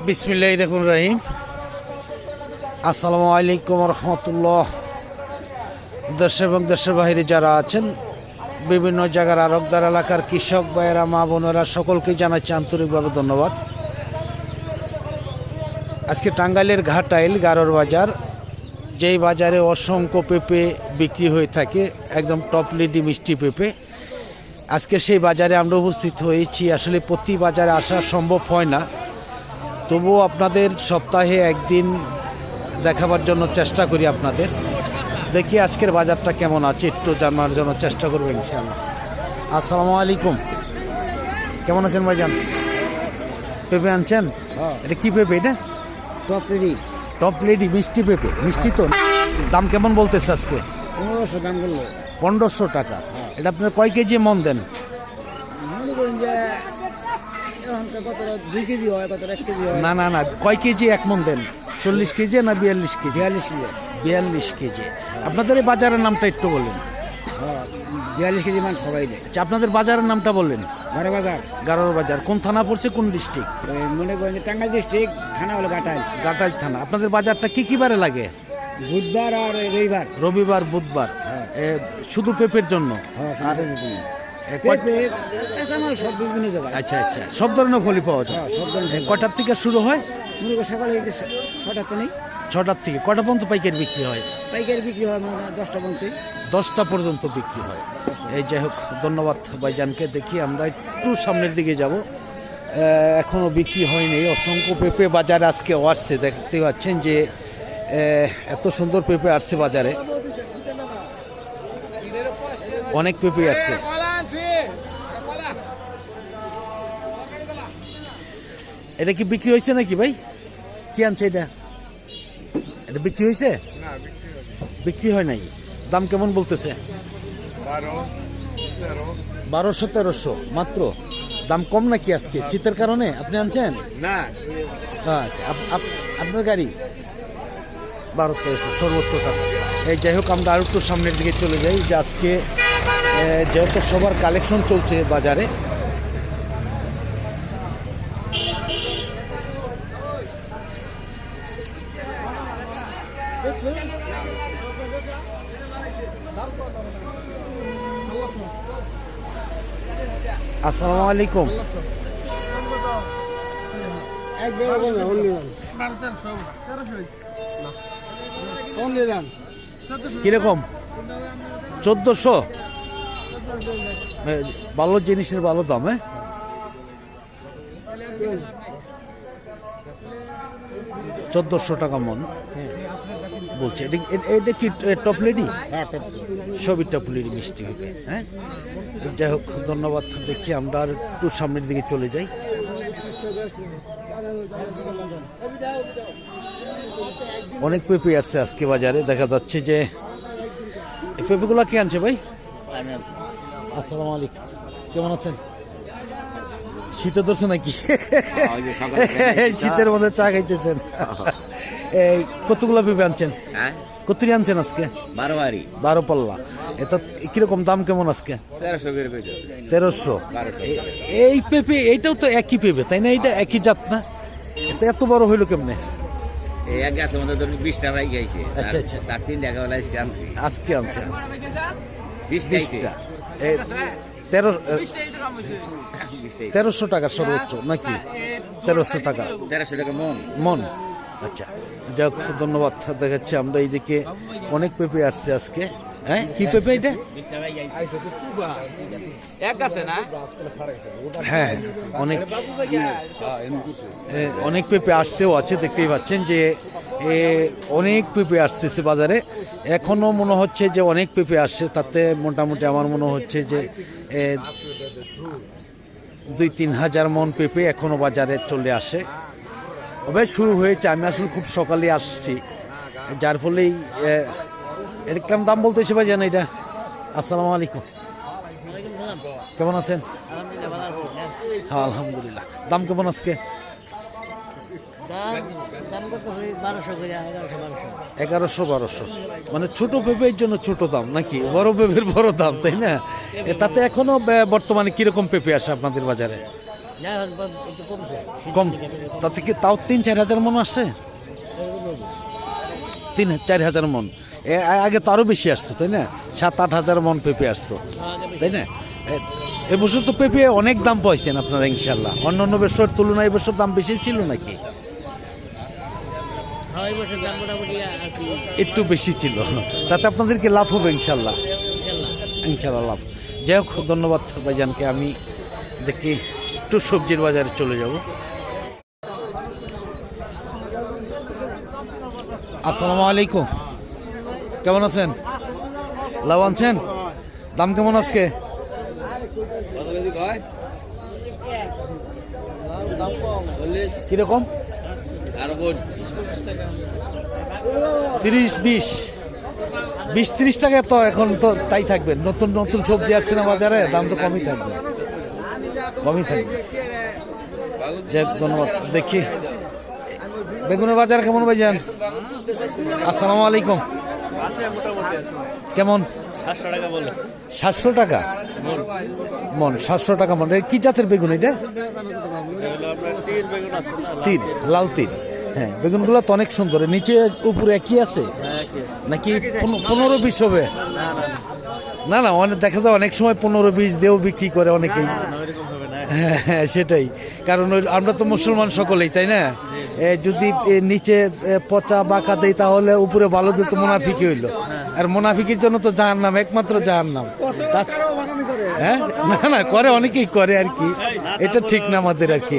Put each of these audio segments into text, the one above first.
বিসমিল্লাহির রহমানির রহিম। আসসালামু আলাইকুম রহমতুল্লাহ। দেশ এবং দেশের বাইরে যারা আছেন, বিভিন্ন জায়গার আরবদার এলাকার কৃষক ভাইয়েরা, মা বোনেরা, সকলকে জানাচ্ছি আন্তরিকভাবে ধন্যবাদ। আজকে টাঙ্গাইলের ঘাটাইল গারোর বাজার, যেই বাজারে অসংখ্য পেঁপে বিক্রি হয়ে থাকে, একদম টপ লিডি মিষ্টি পেঁপে। আজকে সেই বাজারে আমরা উপস্থিত হয়েছি। আসলে প্রতি বাজারে আসা সম্ভব হয় না, তবুও আপনাদের সপ্তাহে একদিন দেখাবার জন্য চেষ্টা করি আপনাদের। দেখি আজকের বাজারটা কেমন আছে, একটু জানার জন্য চেষ্টা করবো ইনশাআল্লাহ। আসসালামু আলাইকুম, কেমন আছেন ভাইজান? পেঁপে আনছেন? এটা কি পেঁপে? এটা টপ লেডি মিষ্টি পেঁপে। মিষ্টি তো? দাম কেমন বলতেছে আজকে? 1500 দাম বললো। 1500 টাকা। এটা আপনার কয় কেজি মন দেন? মনে করেন যে কতটা 2 কেজি হয়, কতটা 1 কেজি হয়। না না না, কয় কেজি এক মন দেন? 40 কেজি না 42 কেজি? 42 কেজি। 42 কেজি। আপনাদের এই বাজারের নামটা একটু বললেন। হ্যাঁ, 42 কেজি মান সবাই দেয়। আচ্ছা, আপনাদের বাজারের নামটা বললেন? গারো বাজার। গারোর বাজার কোন থানা পড়ছে, কোন ডিস্ট্রিক্ট? মনে করেন যে টাঙ্গাইল ডিস্ট্রিক্ট, থানা হলো ঘাটাইল। ঘাটাইল থানা। আপনাদের বাজারটা কি কি বারে লাগে? বুধবার আর রবিবার। রবিবার, বুধবার। শুধু পেঁপের জন্য? হ্যাঁ, আর পেঁপে, কাঁচামাল সব বিভিন্ন জায়গায়। আচ্ছা আচ্ছা, সব ধরনের ফলই পাওয়া যায়? হ্যাঁ, সব ধরনের। কটার থেকে শুরু হয়? মনে করেন সকালে 6টাতে নেই, 6টার থেকে কটা পর্যন্ত পাইকারি বিক্রি হয়? পাইকারি বিক্রি হয় 10টা পর্যন্ত। 10টা পর্যন্ত বিক্রি হয়। এই যাই হোক, ধন্যবাদ ভাইজানকে। দেখি আমরা একটু সামনের দিকে যাব। এখনও বিক্রি হয়নি। অসংখ্য পেঁপে বাজারে আজকে আসছে, দেখতে পাচ্ছেন যে এত সুন্দর পেঁপে আসছে বাজারে, অনেক পেঁপে আসছে। এটা কি বিক্রি হয়েছে নাকি ভাই? কি আনছে এটা? এটা বিক্রি হয়েছে? বিক্রি হয় নাই। দাম কেমন বলতেছে? 1200-1300 মাত্র। দাম কম নাকি আজকে শীতের কারণে আপনি আনছেন? না, আচ্ছা, আপনার গাড়ি 1200-1300 সর্বোচ্চ টাকা। এই যাই হোক, আমরা আর একটু সামনের দিকে চলে যাই। যে আজকে যেহেতু সবার কালেকশন চলছে বাজারে, আসসালামু আলাইকুম। কিরকম? 1400? ভালো জিনিসের ভালো দাম। 1400 টাকা মন বলছে। এটা কি টপ লেডি? সবই টপ লেডি মিষ্টি হবে। হ্যাঁ, যাই হোক, ধন্যবাদ। দেখি আমরা আর একটু সামনের দিকে চলে যাই। অনেক পেঁপে আসছে আজকে বাজারে, দেখা যাচ্ছে যে পেঁপেগুলো কে আনছে ভাই? আসসালামু আলাইকুম, কেমন আছেন? শীতে ধরছে নাকি? শীতের মধ্যে চা খাইতেছেন? এই কতগুলো পেঁপে আনছেন? কতটি আনছেন আজকে? 12 পাল্লা। এটা কিরকম দাম কেমন আজকে? 1300। এই পেঁপে এইটাও তো একই পেঁপে, তাই না? এটা একই জাত না? এটা এত বড় হইলো কেমনে? আচ্ছা আচ্ছা, আজকে আনছেন 20টা। 1300 টাকা সর্বোচ্চ নাকি? 1300 টাকা মন। আচ্ছা, যাক, ধন্যবাদ। দেখাচ্ছে আমরা এইদিকে অনেক পেঁপে আসছে আজকে। হ্যাঁ, কি পেঁপে এটা? হ্যাঁ, অনেক পেঁপে আসতেও আছে, দেখতেই পাচ্ছেন যে অনেক পেঁপে আসতেছে বাজারে। এখনও মনে হচ্ছে যে অনেক পেঁপে আসছে, তাতে মোটামুটি আমার মনে হচ্ছে যে 2-3 হাজার মন পেঁপে এখনও বাজারে চলে আসে। তবে শুরু হয়েছে। আমি আসলে খুব সকালে আসছি, যার ফলেই এর কেমন দাম বলতেছে ভাই জানো এটা? আসসালামু আলাইকুম, কেমন আছেন? হ্যাঁ, আলহামদুলিল্লাহ। দাম কেমন আজকে? 1100-1200। মানে ছোট পেঁপের জন্য ছোট দাম নাকি? বড় পেঁপের বড় দাম, তাই না? তাতে এখনো বর্তমানে কিরকম পেঁপে আসে আপনাদের বাজারে? কম, তাতে কি তাও 3-4 হাজার মন আসছে? 3-4 হাজার মন। আগে তো আরও বেশি আসতো, তাই না? 7-8 হাজার মন পেঁপে আসতো, তাই না? এবছর তো পেঁপে অনেক দাম পাইছেন আপনারা ইনশাল্লাহ। অন্য বছর তুলনায় এবছর দাম বেশি ছিল নাকি? একটু বেশি ছিল, তাতে আপনাদেরকে লাভ হবে ইনশাল্লাহ। ইনশাল্লাহ লাভ। যাই হোক, ধন্যবাদ ভাইজানকে। আমি দেখি একটু সবজির বাজারে চলে যাব। আসসালামু আলাইকুম, কেমন আছেন? লাভ আনছেন? দাম কেমন আজকে? কিরকম? 30-20-30 টাকা তো এখন তো তাই থাকবে। নতুন নতুন সবজি আসছে না বাজারে, দাম তো কমই থাকবে, কমই থাকবে। যাক, ধন্যবাদ। দেখি বেগুনের বাজার কেমন ভাইজান? আসসালামু আলাইকুম, কেমন? 700 টাকা মন। 700 টাকা মন। কি জাতের বেগুন এটা? তীর, লাল তীর। হ্যাঁ, বেগুনগুলো তো অনেক সুন্দর। নিচে উপরে একই আছে নাকি 15-20 হবে? না না, অনেক দেখা যায় অনেক সময় 15-20 দিয়েও বিক্রি করে অনেকেই। হ্যাঁ সেটাই, কারণ আমরা তো মুসলমান সকলেই, তাই না? যদি নিচে পচা বাঁকা দেয় তাহলে উপরে ভালো দিতে মুনাফিকি হইল। আর মুনাফিকির জন্য তো জাহান্নাম, একমাত্র জাহান্নাম। হ্যাঁ, না না, করে, অনেকেই করে আর কি। এটা ঠিক না আমাদের আর কি।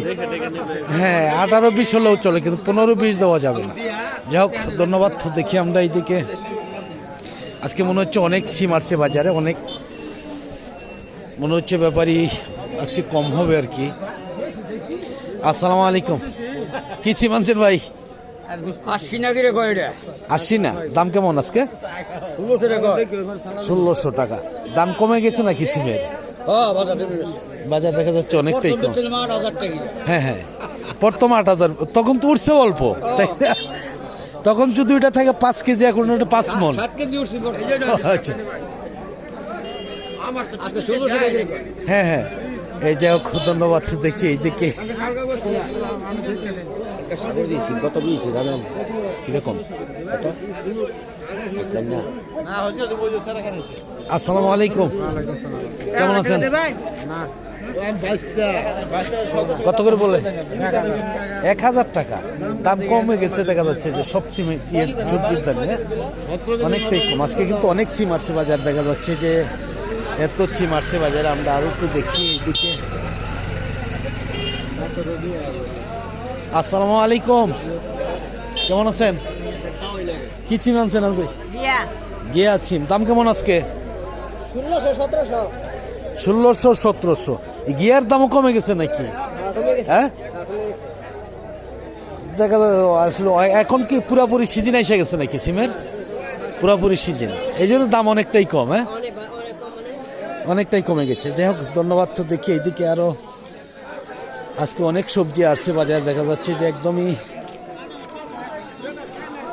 হ্যাঁ, 18-20 হলেও চলে, কিন্তু 15-20 দেওয়া যাবে না। যাই হোক, ধন্যবাদ। দেখি আমরা এইদিকে আজকে মনে হচ্ছে অনেক সিম আসছে বাজারে, অনেক মনে হচ্ছে ব্যাপারই আজকে কম হবে আর কি। আসসালামু আলাইকুম, কি সিম আনছেন ভাই? 80 না? দাম কেমন আজকে? 1600 টাকা। দাম কমে গেছে নাকি সিমের? বাজার দেখা যাচ্ছে অনেকটাই কম। হ্যাঁ হ্যাঁ, প্রথম 8000, তখন তো উঠছে অল্প, তাই না? তখন যদি ওইটা থাকে 5 কেজি, এখন ওটা 5 মন। আচ্ছা, হ্যাঁ হ্যাঁ, এই যাই হোক, ধন্যবাদ। দেখি এইদিকে কিরকম। আসসালামু আলাইকুম, কেমন আছেন? কত করে বলে? 1000 টাকা। দাম কমে গেছে, দেখা যাচ্ছে যে সব সিমের সবজির দামে অনেকটাই কম। আজকে কিন্তু অনেক সিম আসছে বাজার, দেখা যাচ্ছে যে এত সিম আসছে বাজারে। আমরা আরো একটু দেখি এইদিকে। আসসালামু আলাইকুম, কেমন আছেন? কি সিম আনছেন আজকে? গিয়া সিম। দাম কেমন আজকে? 1600-1700। গিয়ার দামও কমে গেছে নাকি? হ্যাঁ, দেখা আসলে এখন কি পুরাপুরি সিজন এসে গেছে নাকি সিমের? পুরাপুরি সিজন, এই জন্য দাম অনেকটাই কম। হ্যাঁ, অনেকটাই কমে গেছে। যাই হোক, ধন্যবাদ। তো দেখি এইদিকে আরো আজকে অনেক সবজি আসছে বাজারে, দেখা যাচ্ছে যে একদমই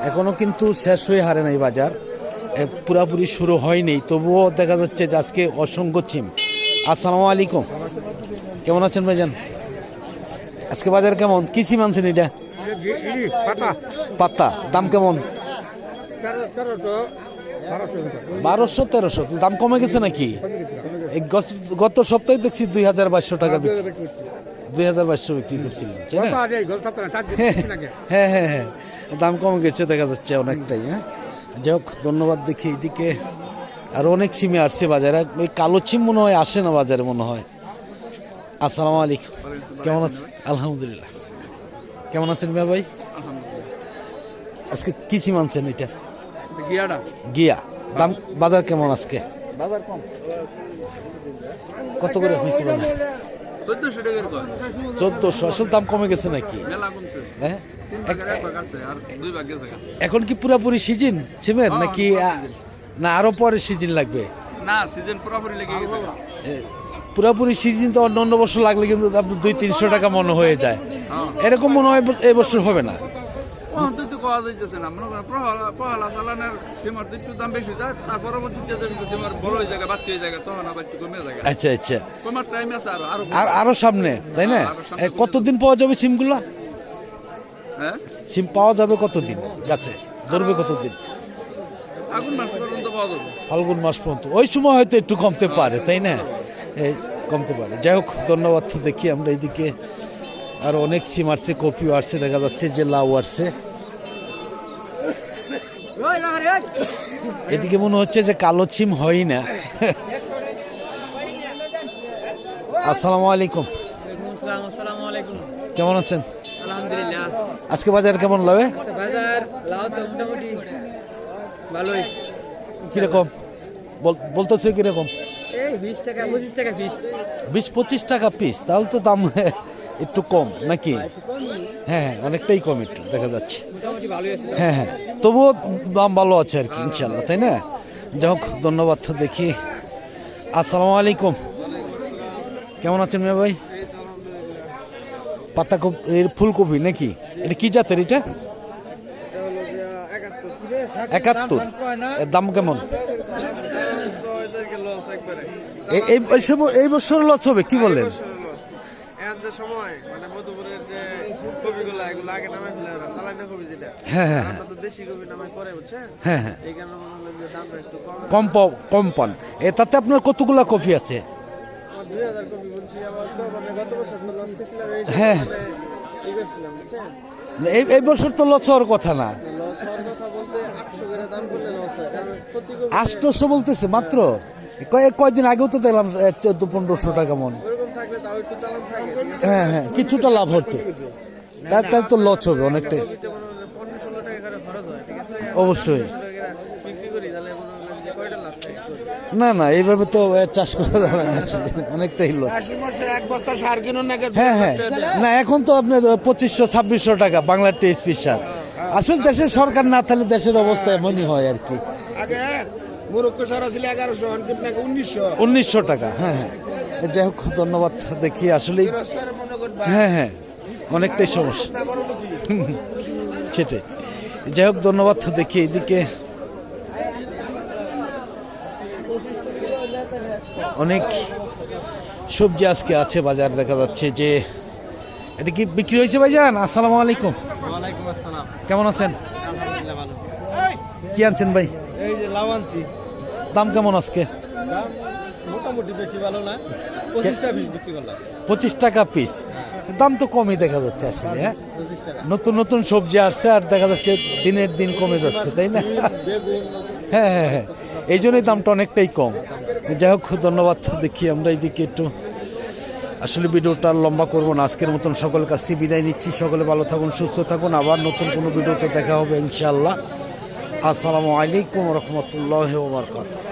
এখনো কিন্তু শেষ হয়ে হারে নাই বাজার, পুরাপুরি শুরু হয়নি, তবুও দেখা যাচ্ছে যে আজকে অসংখ্য সিম। আসসালামু আলাইকুম, কেমন আছেন ভাইজান? আজকে বাজার কেমন? কি সিম আনছেন এটা? পাতা। দাম কেমন? 1200-1300। দাম কমে গেছে নাকি? গত সপ্তাহে দেখছি 2200 টাকা বিক্রি, 2200 বিক্রি করছিলেন। হ্যাঁ হ্যাঁ হ্যাঁ, দাম কমে গেছে দেখা যাচ্ছে অনেকটাই। হ্যাঁ, যাই হোক, ধন্যবাদ। দেখি এইদিকে আর অনেক সিমে আসছে বাজারে। ওই কালো সিম মনে হয় আসে না বাজারে মনে হয়। আসসালামু আলাইকুম, কেমন আছেন? আলহামদুলিল্লাহ। কেমন আছেন মিয়া ভাই? আজকে কি সিম আনছেন? এটা গিয়া। দাম বাজার কেমন আজকে? বাজার কম। কত করে হয়েছে বাজার? 1400। আসলে দাম কমে গেছে নাকি? হ্যাঁ, এখন কি পুরাপুরি সিজন সিমের নাকি না আরো পরে সিজন লাগবে? না, সিজন পুরোপুরি লেগে গেছে। পুরাপুরি সিজন তো অন্য বছর লাগলে কিন্তু আপনার 200-300 টাকা মনে হয়ে যায়। এরকম মনে হয় এবছর হবে না। তখন তো একটু পাওয়া যাইতেছে না মনে করেন পহলা চালানের সিমার তো একটু দাম বেশি যায় তার পরবর্তীতে সিমার বড় হয়ে জায়গা বাড়তি হয়ে জায়গা তখন আবার একটু কমে যায় আচ্ছা আচ্ছা, কমার টাইম আছে আরো আরো সামনে তাই না? আরো সামনে কতদিন পাওয়া যাবে সিমগুলো? হ্যাঁ সিম পাওয়া যাবে কতদিন গাছে? ধরবে কতদিন? আগুন মাস পর্যন্ত পাওয়া যাবে ফাল্গুন মাস পর্যন্ত, ওই সময় হয়তো একটু কমতে পারে তাই না? এই কমতে পারে। যাই হোক, ধন্যবাদ। তো দেখি আমরা এইদিকে আর অনেক সিম আসছে, কপিও আসছে, দেখা যাচ্ছে যে লাউ আসছে। এদিকে মনে হচ্ছে যে কালো সিম হয় না। আসসালামু আলাইকুম, আসসালামু আলাইকুম। কেমন আছেন? আলহামদুলিল্লাহ। আজকে বাজার কেমন লাগে? বাজার লাউ তো মোটামুটি ভালোই। কিরকম বলতেছে কিরকম? এই 20 টাকা 25 টাকা পিস। 20-25 টাকা পিস, তাহলে তো দাম একটু কম নাকি? একটু কমই, হ্যাঁ, অনেকটাই কম একটু দেখা যাচ্ছে। মোটামুটি ভালোই আছে। হ্যাঁ হ্যাঁ, তবুও দাম ভালো আছে আর কি, ইনশাল্লাহ, তাই না? যাই হোক, ধন্যবাদ। তো দেখি। আসসালামু আলাইকুম, কেমন আছেন মিয়া ভাই? পাতাকপি, ফুলকপি নাকি? এটা কি জাতের? এটা 71। এর দাম কেমন? এই বছর লস হবে কি বলেন? সময় মানে মধুপুরের যে কপিগুলো এগুলো আগে নামাই ফেলে ওরা চালানি কপি যেটা, হ্যাঁ হ্যাঁ আমরা তো দেশি কপি নামাই পরে, বুঝছেন? হ্যাঁ হ্যাঁ, এই কারণে মনে হলো যে দামটা একটু কম কম। কম পান। তাতে আপনার কতগুলা কপি আছে? আমার 2000 কপি বলছি, আমার তো মানে গত বছর তো লস খেয়েছিলাম, এই হ্যাঁ। মানে ই করছিলাম, বুঝছেন? এই বছর তো লস হওয়ার কথা না। লস হওয়ার কথা বলতে 800 করে দাম করলে লস হয়, কারণ প্রতি কপি 800 বলতেছে মাত্র। কয়েকদিন আগেও তো দেখলাম 1400-1500 টাকা মন। ওরকম থাকলে তাও একটু চালান থাকে। হ্যাঁ হ্যাঁ, কিছুটা লাভ হচ্ছে, তার তো লস হবে অনেকটাই। কপিতে মনে হলো 1500 টাকা করে খরচ হয়, ঠিক আছে? অবশ্যই। 1500 টাকা বিক্রি করি তাহলে মনে হলো যে কয়টা লাভ থাকে। না না, এইভাবে তো চাষ করা যাবে না আসলে, অনেকটাই লস। এক বস্তা সার কিনুন নাকি? হ্যাঁ হ্যাঁ, না এখন তো আপনার 2500-2600 টাকা বাংলার টিএসপি সার। আসলে দেশের সরকার না থাকলে দেশের অবস্থা এমনই হয় আর কি। আগে মুরুক্কো সার ছিল 1100, অনকিপ নাকি 1900। 1900 টাকা, হ্যাঁ হ্যাঁ। যাই হোক, ধন্যবাদ। দেখি আসলে, রাস্তার মনে করবা হ্যাঁ হ্যাঁ, অনেকটাই সমস্যা না বড় লোকই। সেটাই। যাই হোক, ধন্যবাদ। দেখি এইদিকে অনেক সবজি আজকে আছে বাজার, দেখা যাচ্ছে যে এটা কি বিক্রি হয়েছে ভাইজান? আসসালামু আলাইকুম, ওয়ালাইকুম আসসালাম। কেমন আছেন? আলহামদুলিল্লাহ ভালো। কি আনছেন ভাই? এই যে লাউ আনছি, দাম কেমন আজকে? দাম মোটামুটি বেশি ভালো না, 25টা পিস বিক্রি করলাম। 25 টাকা পিস, দাম তো কমই দেখা যাচ্ছে আসলে। হ্যাঁ, 25 টাকা। নতুন নতুন সবজি আসছে আর দেখা যাচ্ছে দিনের দিন কমে যাচ্ছে, তাই না? বেগুন হ্যাঁ হ্যাঁ হ্যাঁ, এই জন্যই দামটা অনেকটাই কম। যাই হোক, ধন্যবাদ। দেখি আমরা এইদিকে একটু, আসলে ভিডিওটা আর লম্বা করবো না, আজকের মতন সকল কাছ থেকে বিদায় নিচ্ছি। সকলে ভালো থাকুন, সুস্থ থাকুন, আবার নতুন কোনো ভিডিওতে দেখা হবে ইনশাআল্লাহ। আসসালামু আলাইকুম রহমতুল্লাহ ওয়া বারাকাতুহু।